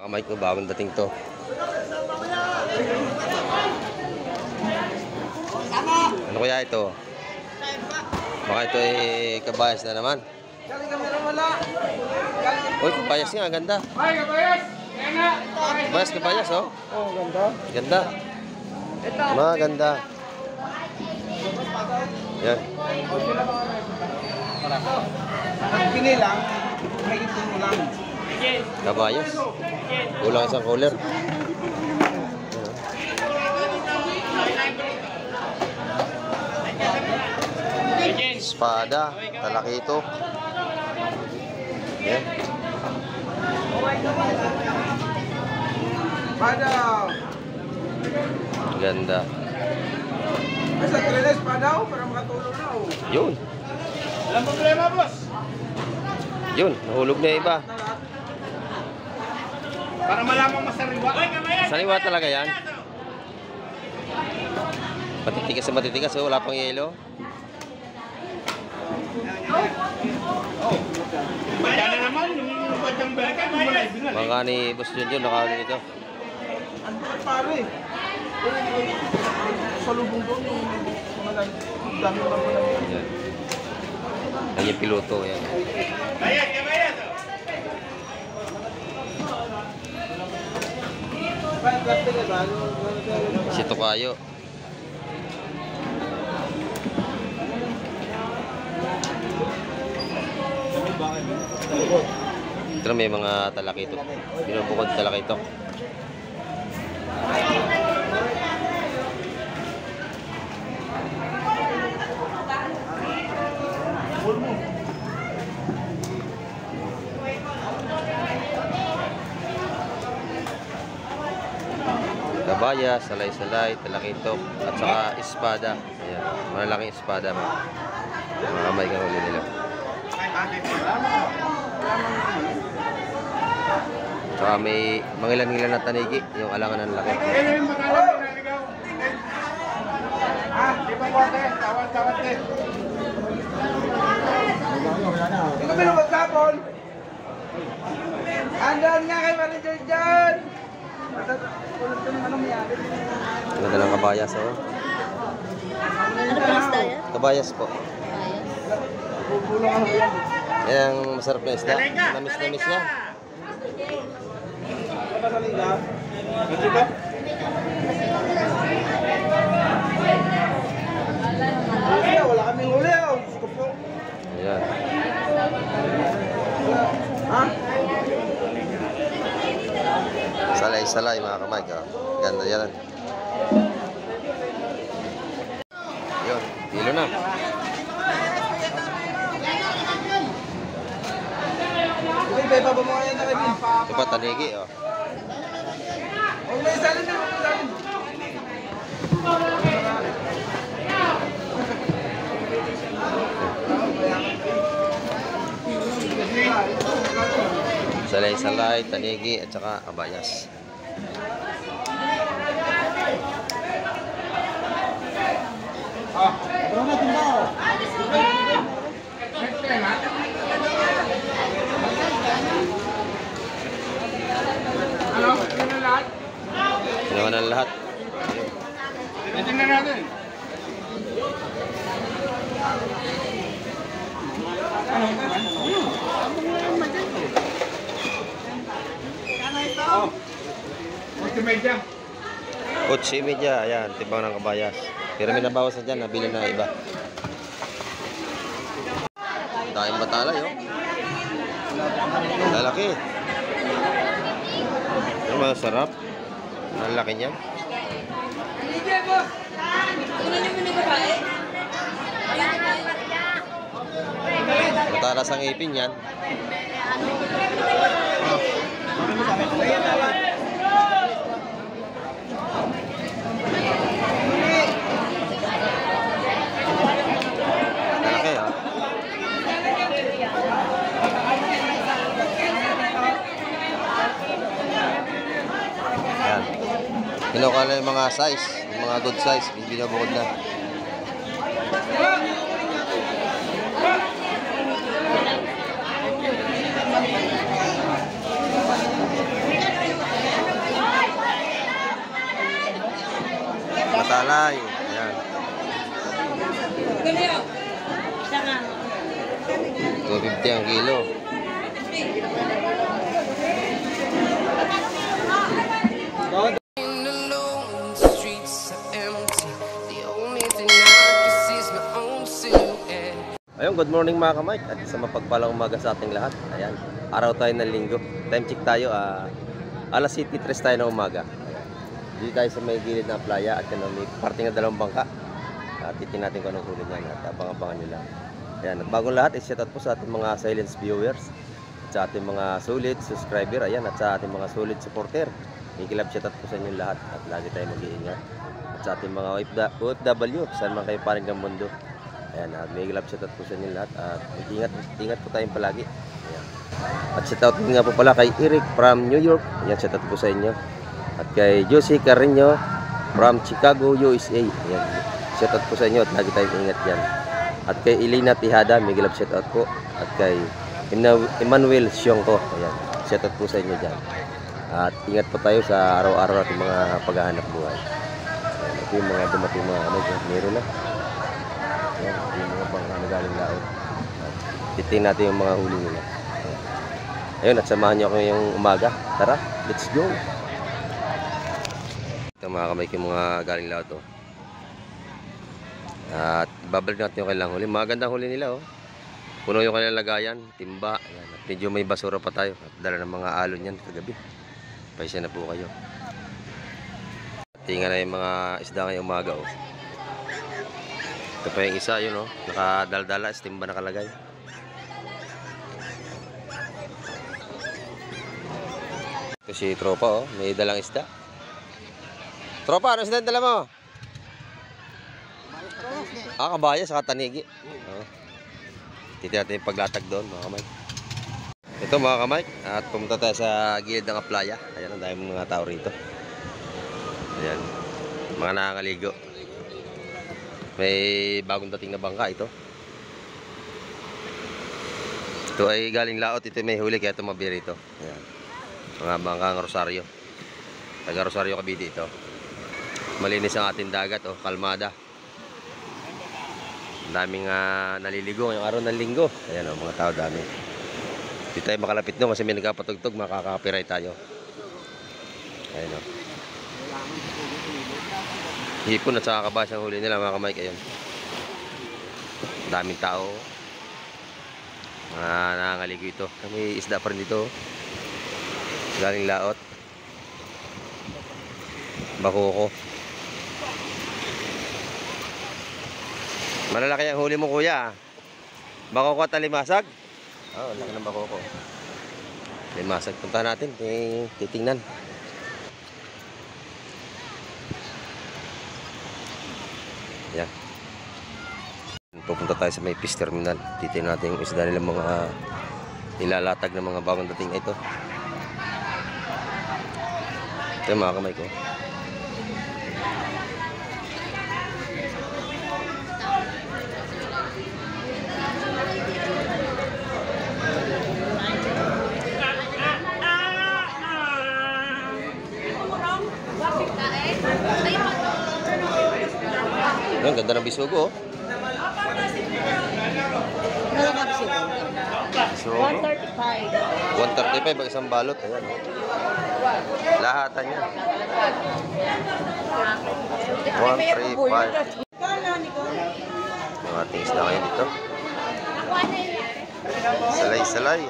Kamay ko bagong dating to. Ano kaya ito? Baka ito ay kabayas na naman. Uy, kabayas nga, ganda. Kabayas, oh. Oh, ganda. Ganda. Maganda. Yan. Pinilang, may itong ulang. Kabayas. Kulang isang cooler. Espada, talakito. Yan. Padaw. Ganda. Sa trenes padaw para makatulong na. Yun. Walang problema, boss. Yun, nahulog na iba. Para malamang masariwa. Sariwa talaga yan. Matitigas sa matitigas, oh, wala pang yelo. Bada na naman, yung batang baka, Mga ni Boss Junjun, nakahuli nito. ano ba pare? Sa lubong doon, yung dami ba mo lang yan? Yan. Yan yung piloto, yan. Bayad, bayad! Si Tokayo. Ito may mga talakito. Binubukod talakito. Kabaya, salay-salay, talakito, at saka espada. Ayan, malalaking espada. Mga kamay kang huli nila. Saka may mangilan-ngilan na tanigi, yung alangan ng laki. Di ba po, tawad din. Hindi ko pinapagkapon. Andaan nga kay Manager John. Tulad ka ng anong mayari. Ganda ng kabayas, oh. Ano po isda yan? Kabayas po. Pupulong ano yan. Yan ang masarap na isda. Namis-namis niya. Ano sa liga? Ito ba? Wala kaming huli. Gusto po. Ayan. Ha? Salay-salay mga kamay ka. Ganda yan. Yun, hilo na. Hindi, may papamuha yan na kay Bin. Ito pa tanigi, oh. Huwag may salin na, huwag may salin. Salay-salay, tanigi, at saka kabayas. Bro natin ba? Ano? Ito na lahat? Ginawa na lahat. Ito na natin. Oh. Multimedia. Kutsi media, ayan, timbang ng kabayas. Pero may nabawas na dyan, nabili na iba. Dahil matalay, oh. Lalaki. Pero masarap. Lalaki niyan. Matalas ang ipin yan. Lalaki, ha? Yan. Kinuha na yung mga size, yung mga good size, binubukod na. palay. Ayan. 250 ang kilo. Ayun, good morning mga kamay at sa mapagpalang umaga sa ating lahat. Ayan, araw tayo ng linggo. Time check tayo, alas 7:03 tayo ng umaga. Dito tayo sa may gilid ng playa at may parting na dalawang bangka. Titin natin kung anong huli niyan at abang-abangan nila. Ayan, at bagong lahat, i-shout out po sa ating mga silent viewers, at sa ating mga solid subscriber, ayan, at sa ating mga solid supporter. Ikilab shout out po sa inyo lahat at lagi tayo mag-iingat. At sa ating mga OFW, saan man kayo paring ng mundo. Ayan, may ikilab shout out po sa inyo lahat at ingat po tayong palagi. Ayan. At shout out nga po pala kay Eric from New York. Ayan, shout out po sa inyo. At kay Josie Carreño from Chicago, USA. Ayan, shout out po sa inyo at lagi tayong ingat yan. At kay Elena Tihada, may gilab shout out po. At kay Emmanuel Sionco, ayan, shout out po sa inyo dyan. At ingat po tayo sa araw-araw natin mga paghahanap buhay. Ayan, ito yung mga dumating mga meron na. Ayan, ito yung mga pang galing laot. Titingnan natin yung mga huli nila. Ayun, at samahan nyo ako ngayong umaga. Tara, let's go! Ito mga kamay ko yung mga galing laot, oh. At babalik natin yung kailang huli. Magandang huli nila, oh. Puno yung kanilang lagayan, timba. Ayan. At medyo may basura pa tayo. At dala ng mga alon yan kagabi. Paisa na po kayo. Tingnan na yung mga isda ngayong umaga, oh. Ito pa yung isa, yun, oh. Nakadaldala, timba nakalagay. Ito si Tropa, oh. May dalang isda. Tropa, ano isda dala mo? Kabaya sa tanigi. Titignan natin yung paglatag doon mga kamay. Ito mga kamay, at pumunta tayo sa gilid ng playa. Ayan, ang dami mga tao rito. Ayan, mga nakakaligo. May bagong dating na bangka ito. Ito ay galing laot, ito may huli kaya ito mabiri ito. Ayan, mga bangkang Rosario. Taga Rosario Cavite ito. Malinis ang ating dagat, oh, kalmada. Daming naliligo ngayong araw ng linggo. Ayan, o, mga tao dami. Hindi tayo makalapit doon kasi may nagkapatugtog, makaka-copyright tayo. Ayan, o. Hipon at saka kabasa ang huli nila mga kamay kayo. Daming tao. Nakangaligo ito. May isda pa rin dito. Galing laot. Bakoko. Malalaki ang huli mo kuya. Bakoko at limasag? Oo, laki ng bakoko. Limasag. Punta natin. Titingnan. Yan. Pupunta tayo sa may fish terminal. Titingnan natin yung isda nila mga nilalatag ng mga bagong dating ito. Ito yung mga kamay ko. Ang ganda ng bisugo, oh. So, 135 ang isang balot. Ayan, oh. Lahatan niya. 135. Ang ating isda ngayon dito. Salay-salay.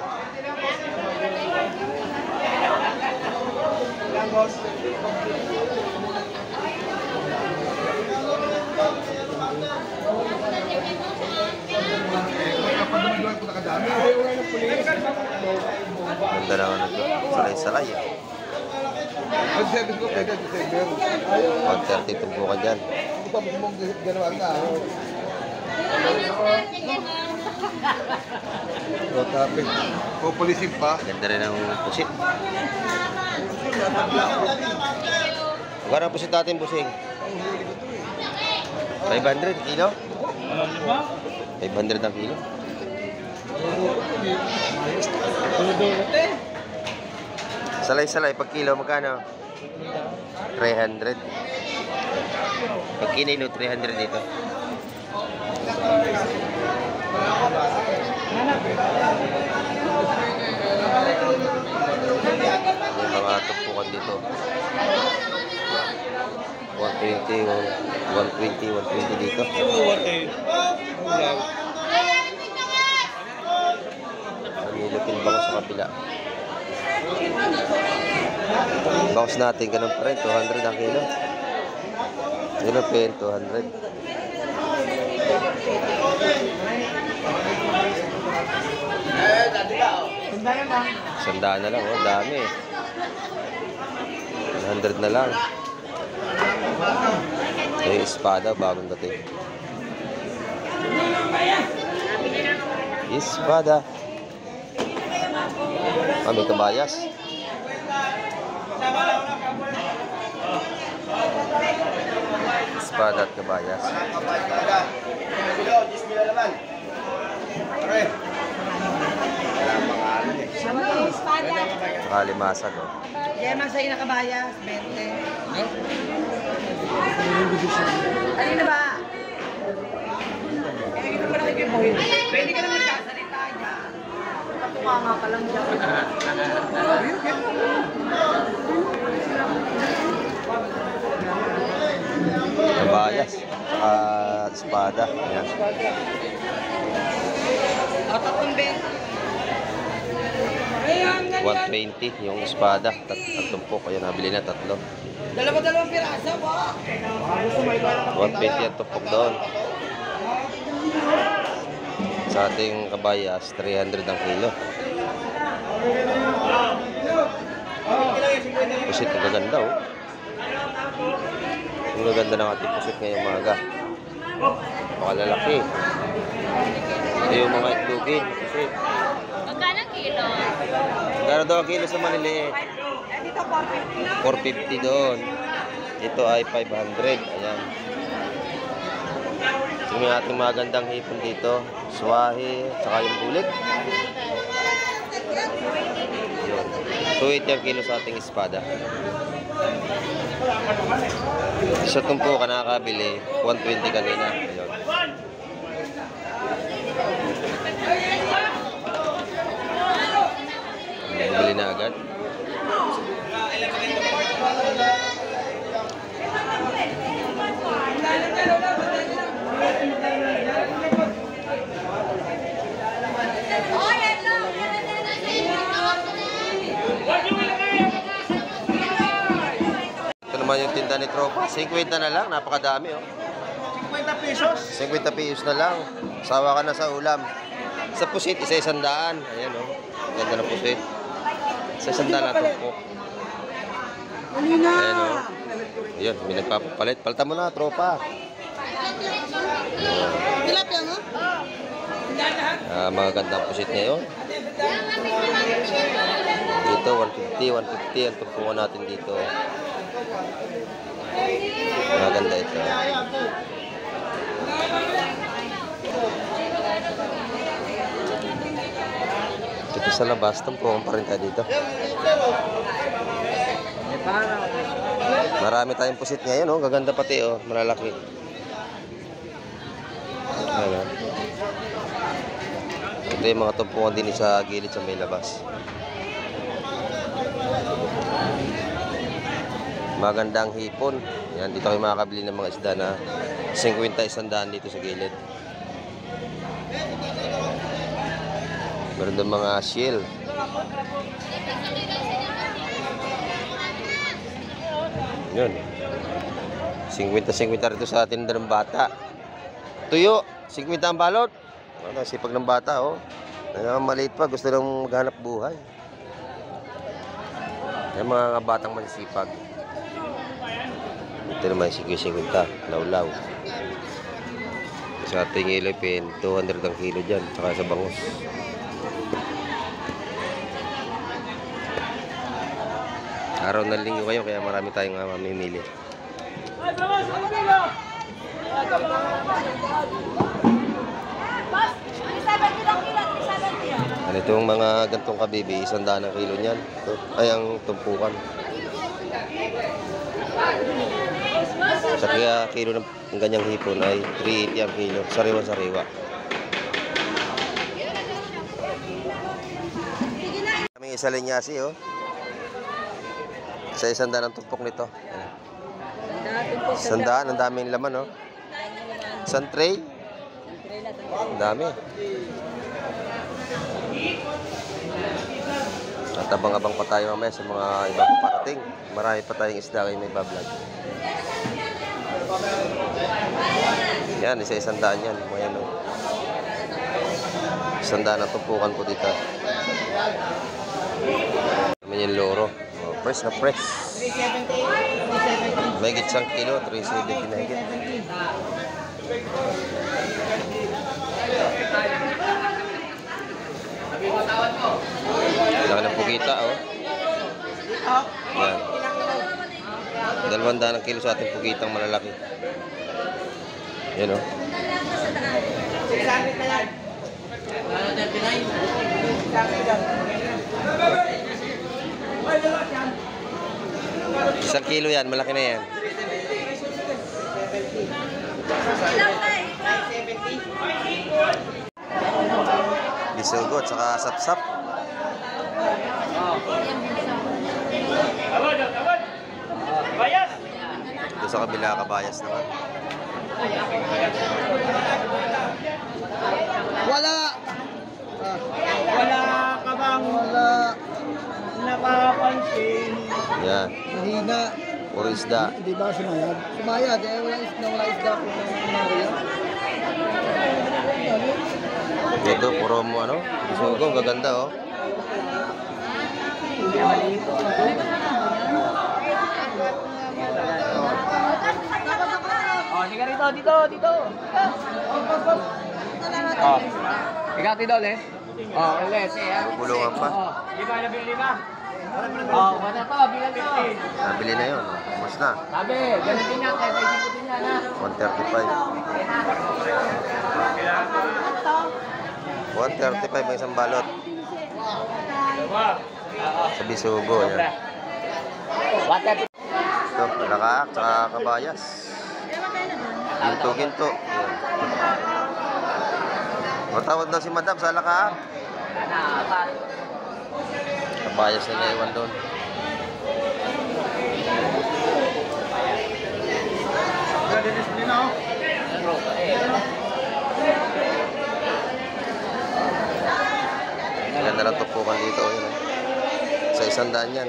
Ganda naman ito. Salay-salay. 130 tumbukan dyan. Pupulisin pa. Ganda rin ang pusit. Magkano ang pusit natin, busing? 500 kilo? 500 ang kilo? Salay-salay, pag kilo, magkano? 300. Pag kinilo, 300 dito. May mga tumpukan dito. 120, 120, 120 dito. Nilupin ba ko sa kapila? Box natin, ganun pa rin, 200 ang kilo. Ganun pa rin, 200. Sandaan na lang, oh, dami eh. 100 na lang. Yung espada, bagong dating. Espada. Ah, may kabayas. Espada at kabayas. Nakalimasag, oh. Kaya masaya na kabayas, 20. Ano na ba? Kaya ito pala kayo mo. Pwede ka naman kasalita dyan. Katunga nga pa lang dyan. Kabayas. Espada. Ayan. Tatlong 20. 120 yung espada. Tatlong po. Kaya nabili na tatlo. Dalawa-dalawang pirasa, ba? 120 ang tupok doon. Sa ating kabayas, 300 ang kilo. Pusit na gaganda, oh. Ang gaganda ng ating pusit ngayong umaga. Pakalalaki. Ito yung mga itlugin. Pusit. Magkano kilo? Magkano daw ang kilo sa maliliit? Dito 450. 450 doon. Ito ay 500. Ayan. Ito yung ating magandang hipon dito. Swahe, saka yung bulik. Yun. 280 ang kilo sa ating espada. Sa tumpo ka nakakabili, 120 kanina. Ayun. Bili na agad. Ito naman yung tinda ni Tropa. 50 na lang, napakadami, oh. 50 pesos. 50 pesos na lang. Sawa ka na sa ulam. Sa pusit, isa-100. Ayan, oh. Ganda ng pusit. Isa-100 na tumpok. Halina. Ayan, oh. Ayan, may nagpapapalit. Palta mo na, Tropa. Tilapia mo? Mga gandang pusit ngayon. Dito, 150, 150 ang tumpungan natin dito. Maganda ito. Dito sa labas, tumpungan pa rin tayo dito. Marami tayong pusit ngayon, oh. Gaganda pati, oh. Malalaki. Ayan. Ito yung mga tumpungan din sa gilid sa may labas. Magandang hipon. Yan, dito kayo makakabili ng mga isda na 50-100 dito sa gilid. Meron doon mga shell. Yun. 50-50 rito sa atin ng bata. Tuyo, 50 ang balot. Ano, sipag ng bata, oh. Maliit pa, gusto lang maghanap buhay. Yung mga batang masisipag. Ito naman, 50-50, law-law. Sa ating ilipin, 200 ang kilo dyan, saka sa bangus. Araw ng linggo kayo, kaya marami tayong mamimili. Boss, 27 kilo. Itong mga gantong kabibi, 100 ang kilo niyan. Ito, ay ang tumpukan. Sa kaya kilo ng ganyang hipon ay 380 ang kilo. Sariwa-sariwa. Kaming isa linyasi, oh. Sa 100 ang tumpok nito. 100, ang daming laman, oh. Isang tray. Ang dami. At abang-abang pa tayo mamaya sa mga ibang paparating. Marami pa tayong isda kayo may bablog. Yan, isa-100 yan. Ayan, oh. 100 ang tumpukan ko dito. Naman yung loro. Oh, press na press. May higit 1 kilo, 370 na higit. Laki ng pugita, oh. Yan. 200 ang kilo sa ating pugitang malalaki. Yan, oh. Isang kilo yan, malaki na yan. Bisugot, saka sapsap. Doon sa kabila, kabayas naman. Wala ka bang napapansin? Yan, Mahina. puro isda. Di ba sumayad? Sumayad, wala isda kung nangyayari. Ito, puro mo ano, bisugo, gaganda, oh. Oh, sige rito, dito. Oh. Ikaw, Tidol, eh. Oh, ulit. Bubulungan pa. Oh, lima. Oh, wala to, bilang to. Nabili na yun. Mas na. Sabi, ganun din yan, kaya pwede din yan, ha? 135 ang isang balot. Sa bisugo, yan. Ito, lakaak, tsaka kabayas. Ginto. Yan. Matawad na si Madam sa lakaak. Kabayas na naiwan doon. Ganda ng tupukan dito. Yun, eh. Sa 100 yan.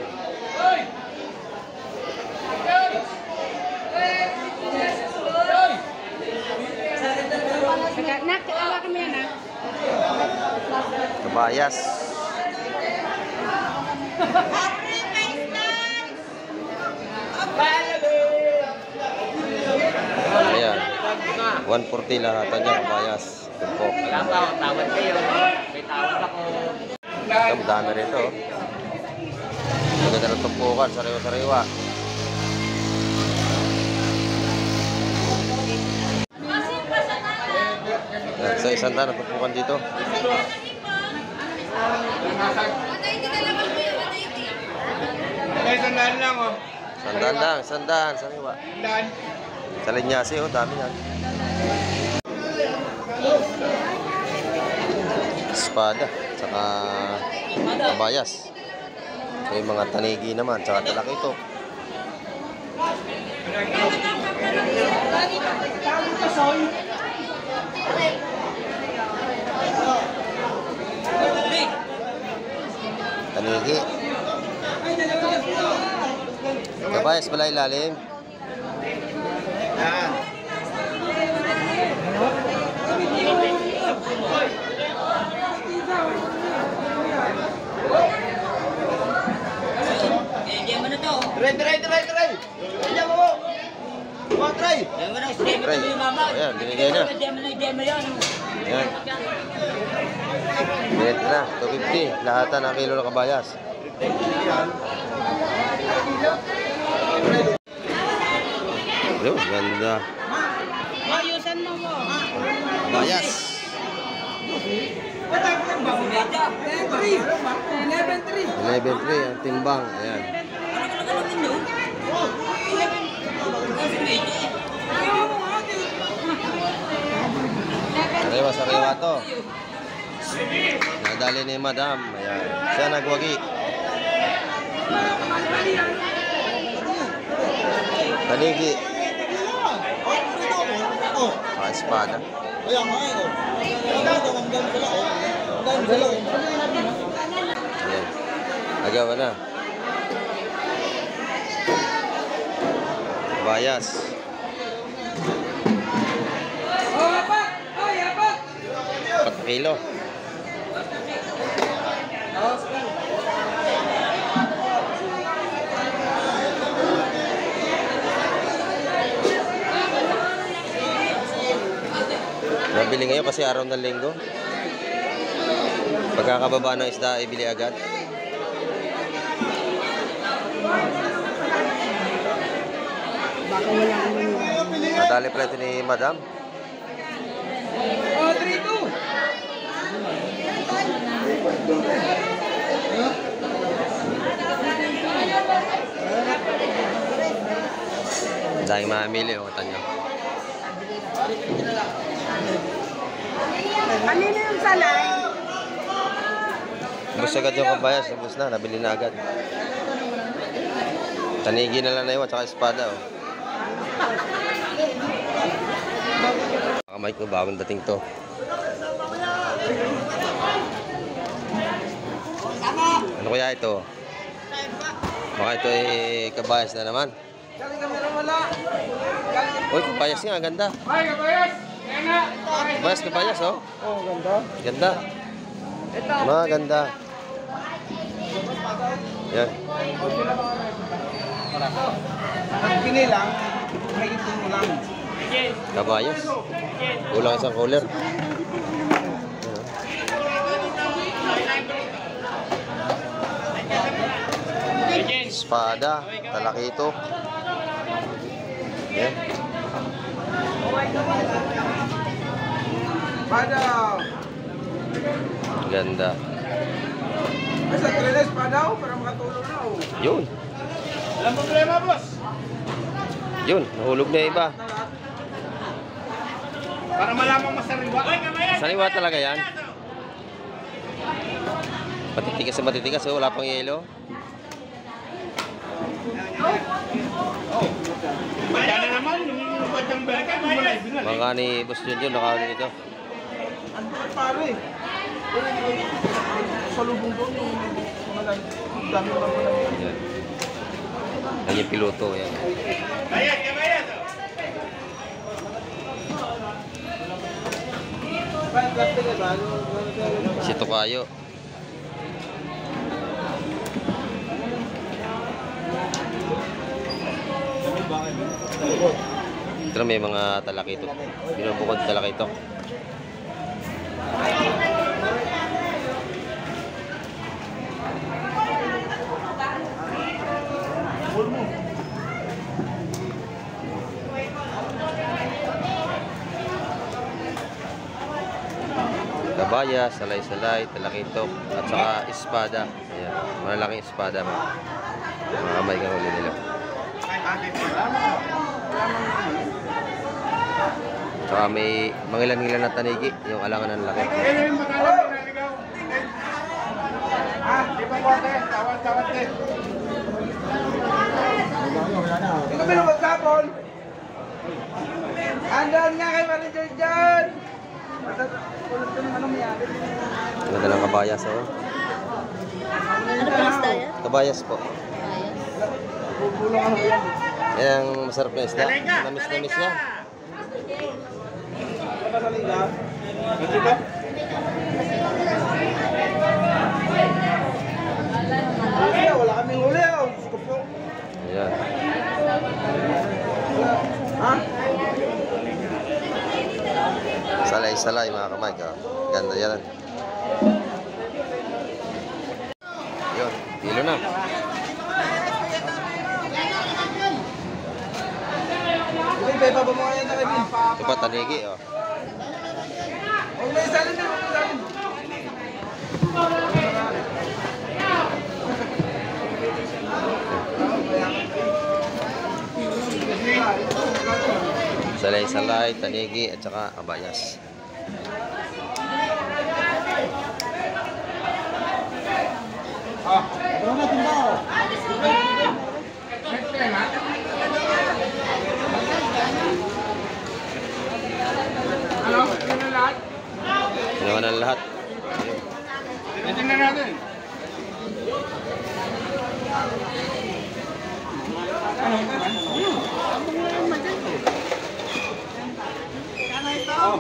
Kabayas. Ayan. 140 lahatan niya, kabayas. Tumpok. Tawad kayo. May tawad ako. Ang dami rito. Maganda ng tumpukan, sariwa-sariwa. Sa 100 ang tumpukan dito. Sandaan lang, oh. 100 lang, 100, sariwa. Sa linyasi, oh, dami yan. Espada, saka kabayas. So, yung mga tanigi naman, saka talakito. Tanigi. Kabayas pala ilalim. Try. Diyan mo. Try. Try. Ayan, binigay na. Ayan. Binit na, 250. Lahatan ng kilo ng kabayas. Ayun, ganda. Ayusan mo. Kabayas. 11.3 ang timbang. Ayan. Sariwa to. Nadali ni Madam. Ayan. Siya nagwagi. Tanigi. Espada. Ayan. Agawa na. Bayas. Kilo. Nabili ngayon kasi araw ng linggo. Pagkakababa ng isda, ibili agad. Nadali pala ito ni Madam. Oh, 3-2. Dahil mamili o tanyo. Kanina yung salay? Bus agad yung kabayas. Bus na, nabili na agad. Tanigi na lang na iwan, tsaka espada o. Kamay ko, bagong dating to. Ano kaya ito? Baka ito ay kabayas na naman. Uy, kabayas nga, ganda. Ay, kabayas! Kabayas, kabayas, oh. Oh, ganda. Ganda. Maganda. Yan. Ang pinilang, may itin mo lang. Kabayas. Kulang isang cooler. Espada, talakito. Yan. Padaw. Ganda. Sa trenes, padaw, para makatulong na. Oh. Yun. Walang problema, boss. Yun, nahulog na iba. Para malamang masariwa. Sariwa talaga yan. Matitigas sa matitigas, oh. Wala pang yelo. Magkano naman, yung batang berka, Mga ni Boss Junjun, nakahuli nito. ano ba pare? Sa lubong doon, yung mga dami ba pala. Yan. Yan yung piloto. Yan. Bayad, bayad! Si Tokayo. Ito may mga talakito. Binubukod talakito. Kabaya, salay-salay, talakito, at saka espada. Ayan, malalaking espada. Mga kamay ka huli nila. Saka may mangilan-ngilan na tanigi, yung alangan ng laki. Di ba po, tawad din. Hindi kami na magkapon. Andaan nga kay Manager dyan. Kulot ko ng anong yan. Ganda ng kabayas, oh. Ano pa isda yan? Kabayas po. Bubulong ano yan. Yan ang masarap na isda. Namis-namis niya. Ano sa liga? Ito ba? Wala kaming huli. Gusto po. Ayan. Ha? Salay-salay mga kamay ka. Ganda yan. Yun, hilo na. Hindi, Pepa ba mo yan na kay Bin? Ito pa tanigi, oh. Huwag may isalin din, huwag may isalin. Salay-salay, tanigi, at saka kabayas. Ano? Ito na lahat? Ginawa na lahat. Titingnan natin. Oh.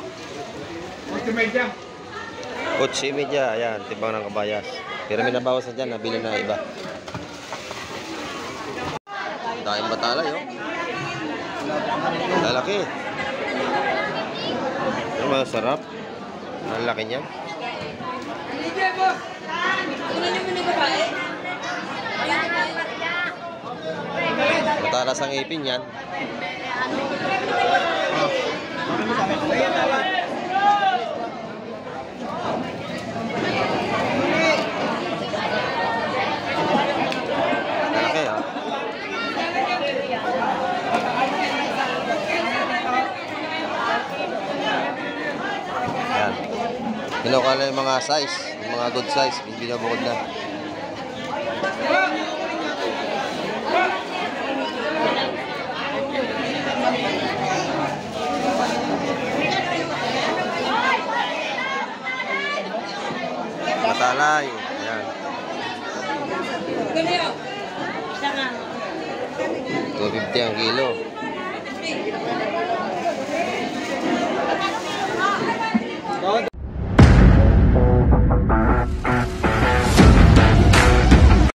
Multimedia. Kutsi media, ayan, timbang ng kabayas. Pero may nabawas na dyan, nabili na iba. Daing batalay, oh. Lalaki. Pero masarap. Ang laki niyan. Tingnan niyo muna babae. Matalas ang ipin yan. Lalaki, ah. Yan. Kinuha na yung mga size, yung mga good size, binabukod na. Matalay, ayan. Ganyan. Isa nga. 250 ang kilo.